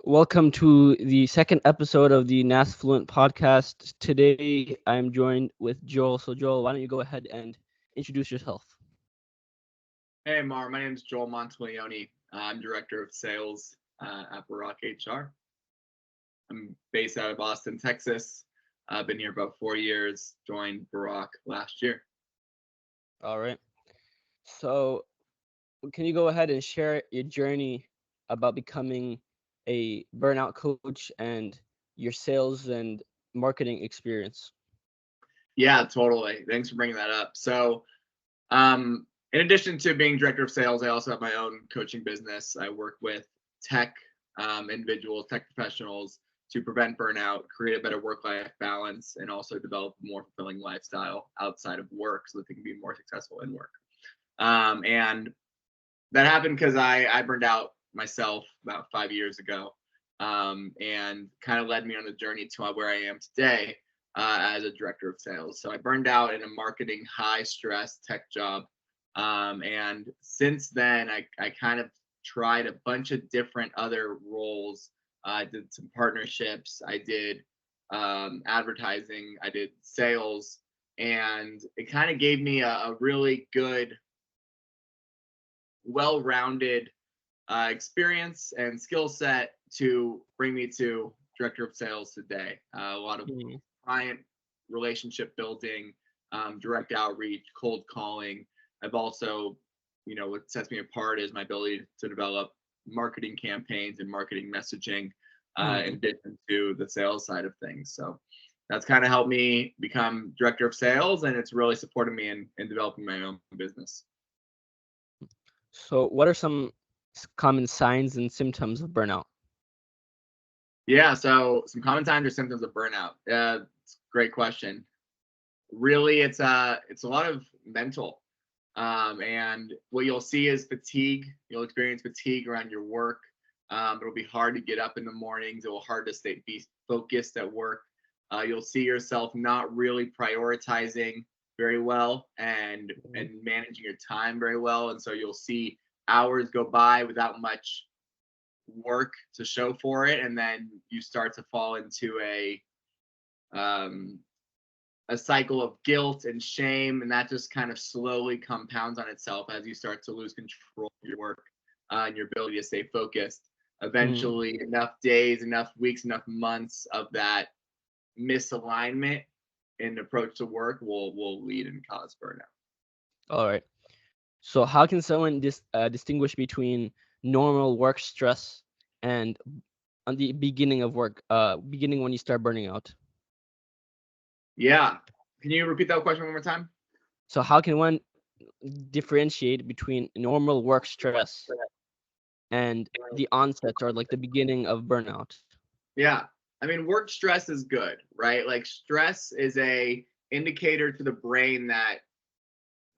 Welcome to the second episode of the Nasfluent podcast. Today, I'm joined with Joel. So, Joel, why don't you go ahead and introduce yourself? Hey, Mar. My name is Joel Monteleone. I'm Director of Sales at Burnout HR. I'm based out of Austin, Texas. I've been here about 4 years, joined Barack last year. All right. So, can you go ahead and share your journey about becoming a burnout coach and your sales and marketing experience? Yeah, totally. Thanks for bringing that up. In addition to being Director of Sales, I also have my own coaching business. I work with tech individuals, tech professionals to prevent burnout, create a better work-life balance, and also develop a more fulfilling lifestyle outside of work so that they can be more successful in work. And that happened because I burned out myself about 5 years ago, and kind of led me on the journey to where I am today as a director of sales. So I burned out in a marketing high stress tech job, and since then I kind of tried a bunch of different other roles. I did some partnerships, I did advertising, I did sales, and it kind of gave me a really good, well-rounded experience and skill set to bring me to director of sales today. A lot of Mhm. client relationship building, direct outreach, cold calling. I've also, what sets me apart is my ability to develop marketing campaigns and marketing messaging, in Mhm. addition to the sales side of things. So that's kind of helped me become director of sales, and it's really supported me in developing my own business. So, what are some common signs and symptoms of burnout? Yeah, so some common signs or symptoms of burnout. Great question. Really, it's a lot of mental, and what you'll see is fatigue. You'll experience fatigue around your work. It'll be hard to get up in the mornings. It will hard to be focused at work. You'll see yourself not really prioritizing very well Mhm. and managing your time very well, and so you'll see hours go by without much work to show for it, and then you start to fall into um, a cycle of guilt and shame, and that just kind of slowly compounds on itself as you start to lose control of your work, and your ability to stay focused. Mhm. Eventually, enough days, enough weeks, enough months of that misalignment in approach to work will lead and cause burnout. All right. So, how can someone distinguish between normal work stress and on the beginning of work, beginning when you start burning out? Yeah, can you repeat that question one more time? So, how can one differentiate between normal work stress and the onset or like the beginning of burnout? Yeah. I mean, work stress is good, right? Like stress is a indicator to the brain that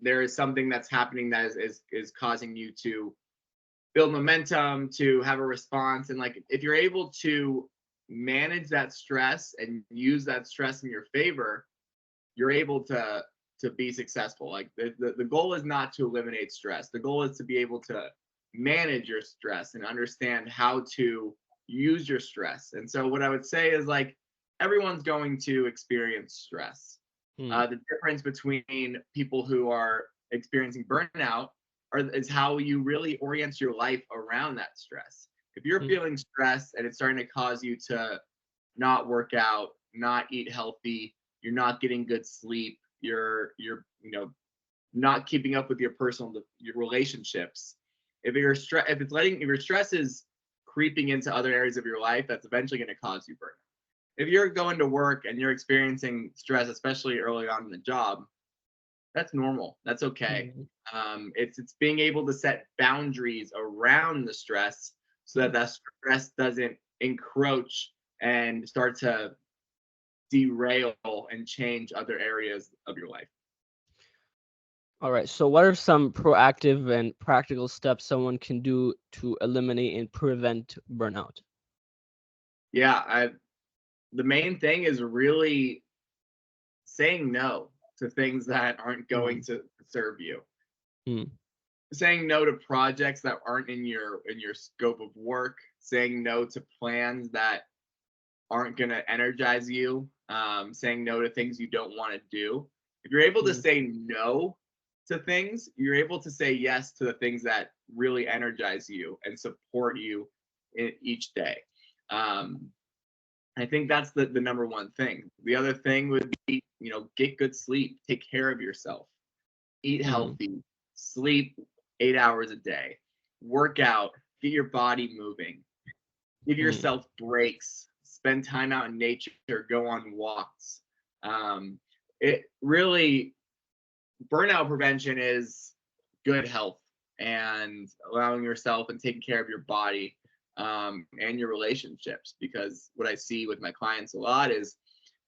there is something that's happening that is causing you to build momentum, to have a response. And like if you're able to manage that stress and use that stress in your favor, you're able to be successful. Like the goal is not to eliminate stress. The goal is to be able to manage your stress and understand how to use your stress. And so what I would say is like everyone's going to experience stress. Hmm. The difference between people who are experiencing burnout is how you really orient your life around that stress. If you're Hmm. feeling stressed and it's starting to cause you to not work out, not eat healthy, you're not getting good sleep, you're not keeping up with your relationships. If your stress is creeping into other areas of your life, that's eventually going to cause you burnout. If you're going to work and you're experiencing stress, especially early on in the job, that's normal. That's okay. Hmm. It's being able to set boundaries around the stress so Hmm. that that stress doesn't encroach and start to derail and change other areas of your life. All right. So, what are some proactive and practical steps someone can do to eliminate and prevent burnout? Yeah, the main thing is really saying no to things that aren't going Hmm. to serve you. Hmm. Saying no to projects that aren't in your scope of work, saying no to plans that aren't going to energize you, saying no to things you don't want to do. If you're able to Mm, say no to things, you're able to say yes to the things that really energize you and support you in each day. Um, I think that's the number one thing. The other thing would be, get good sleep, take care of yourself, eat mm, healthy, sleep 8 hours a day, work out, get your body moving, give mm, yourself breaks, spend time out in nature, go on walks. Um, it really, burnout prevention is good health and allowing yourself and taking care of your body, and your relationships. Because what I see with my clients a lot is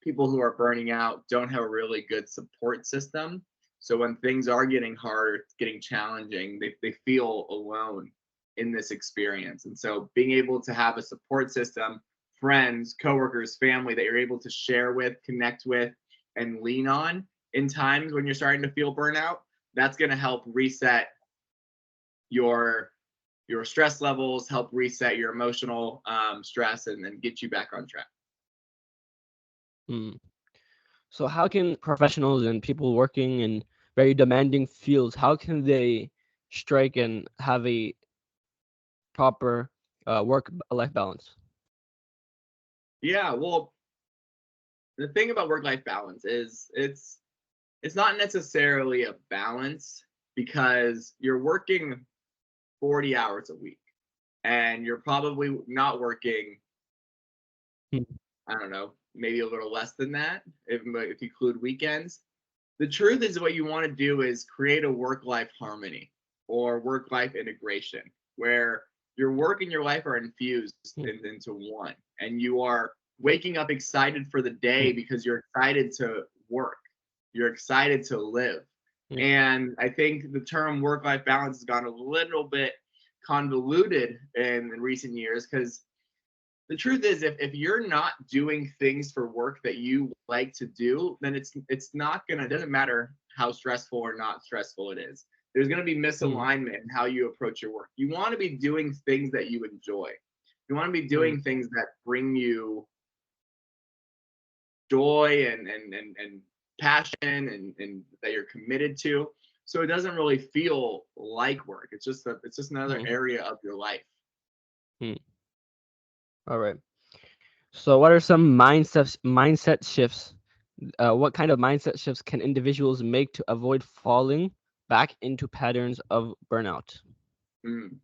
people who are burning out don't have a really good support system. So when things are getting hard, getting challenging, they feel alone in this experience. And so being able to have a support system, friends, coworkers, family that you're able to share with, connect with, and lean on in times when you're starting to feel burnout, that's going to help reset your stress levels, help reset your emotional stress, and then get you back on track. mm. So how can professionals and people working in very demanding fields, how can they strike and have a proper work-life balance? Yeah, well, the thing about work-life balance is it's not necessarily a balance, because you're working 40 hours a week and you're probably not working, Mm, I don't know, maybe a little less than that if you include weekends. The truth is, what you want to do is create a work-life harmony or work-life integration where your work and your life are infused mm, into one, and you are waking up excited for the day mm, because you're excited to work, you're excited to live. mm, And I think the term work-life balance has gone a little bit convoluted in recent years, because the truth is, if you're not doing things for work that you like to do, then it's not gonna, it doesn't matter how stressful or not stressful it is. There's gonna be mm, misalignment in how you approach your work. You want to be doing things that you enjoy. You want to be mm, doing things that bring you joy and passion, and that you're committed to. So it doesn't really feel like work. It's just another mm, area of your life. mm. All right. So what are some mindset shifts? What kind of mindset shifts can individuals make to avoid falling back into patterns of burnout? Mm,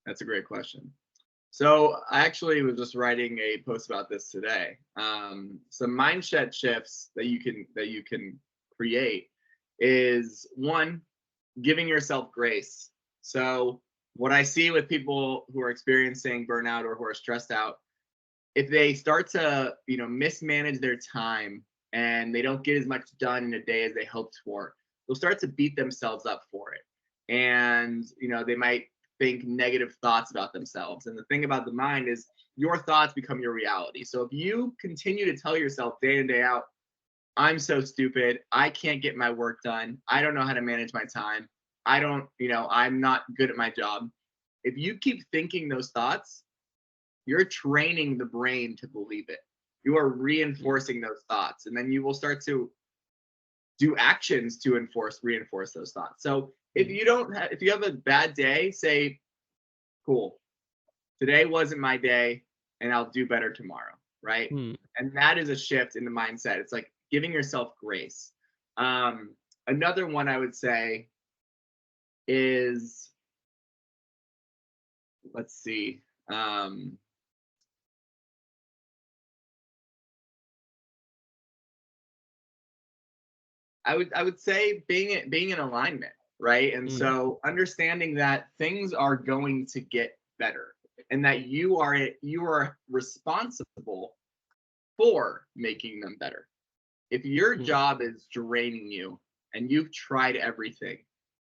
that's a great question. So I actually was just writing a post about this today. Some mindset shifts that you can create is one, giving yourself grace. So what I see with people who are experiencing burnout or who are stressed out, if they start to mismanage their time and they don't get as much done in a day as they hoped for, they'll start to beat themselves up for it. And they might think negative thoughts about themselves. And the thing about the mind is, your thoughts become your reality. So if you continue to tell yourself day in day out, I'm so stupid, I can't get my work done, I don't know how to manage my time, I don't I'm not good at my job, if you keep thinking those thoughts, you're training the brain to believe it. You are Mm, reinforcing those thoughts, and then you will start to do actions to reinforce those thoughts. So mm, if you have a bad day, say, cool, today wasn't my day, and I'll do better tomorrow, right? mm, And that is a shift in the mindset. It's like giving yourself grace. Another one I would say is, let's see. I would say being in alignment, right? And mm, so understanding that things are going to get better, and that you are responsible for making them better. If your mm, job is draining you and you've tried everything,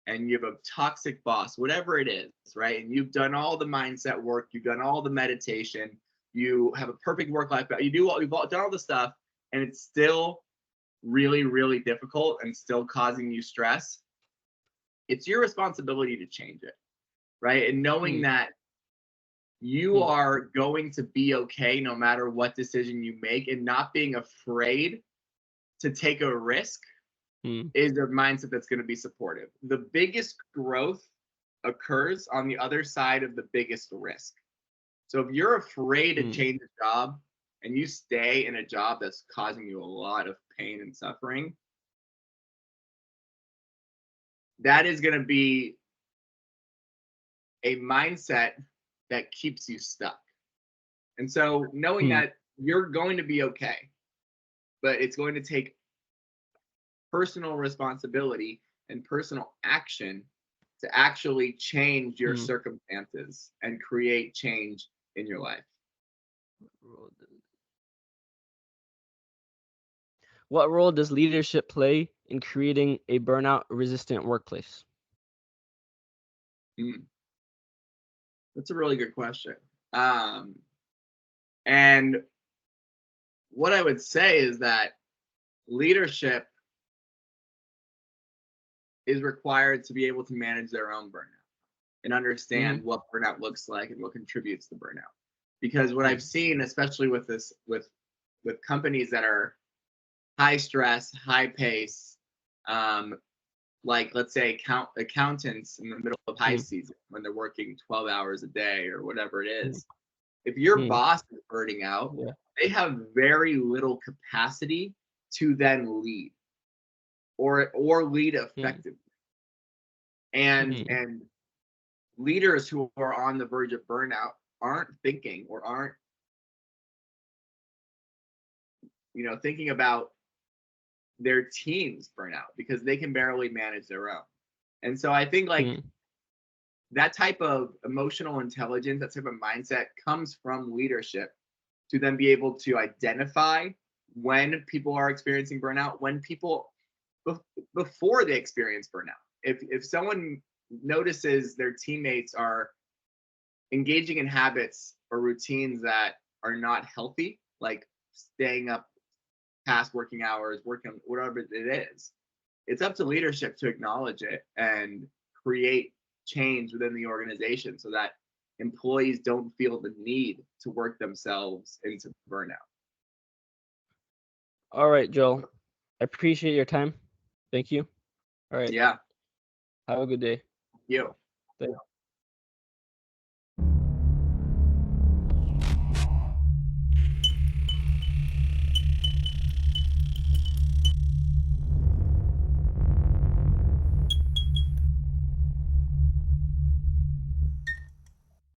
and you have a toxic boss, whatever it is, right? And you've done all the mindset work, you've done all the meditation, you have a perfect work life, you've done all the stuff, and it's still really, really difficult and still causing you stress, it's your responsibility to change it, right? And knowing mm, that you Mm, are going to be okay no matter what decision you make, and not being afraid to take a risk mm, is a mindset that's going to be supportive. The biggest growth occurs on the other side of the biggest risk. So if you're afraid to mm, change a job and you stay in a job that's causing you a lot of pain and suffering, that is going to be a mindset that keeps you stuck. And so knowing mm, that you're going to be okay, but it's going to take personal responsibility and personal action to actually change your mm. circumstances and create change in your life. What role does leadership play in creating a burnout-resistant workplace? Mm, that's a really good question. Um, and what I would say is that leadership is required to be able to manage their own burnout and Mm-hmm. understand what burnout looks like and what contributes to burnout. Because what I've Mm, seen, especially with this, with companies that are high stress, high pace, um, like let's say accountants in the middle of high mm, season when they're working 12 hours a day or whatever it mm, is. If your mm. boss is burning out, Yeah. they have very little capacity to then lead or lead Mm, effectively. And leaders who are on the verge of burnout aren't thinking or aren't, thinking about their team's burnout because they can barely manage their own. And so I think like mm, that type of emotional intelligence, that type of mindset comes from leadership to then be able to identify when people are experiencing burnout, when people before they experience burnout. If someone notices their teammates are engaging in habits or routines that are not healthy, like staying up past working hours, working whatever it is, it's up to leadership to acknowledge it and create change within the organization so that employees don't feel the need to work themselves into burnout. All right, Joel. I appreciate your time. Thank you. All right. Yeah, Have a good day. you. Thank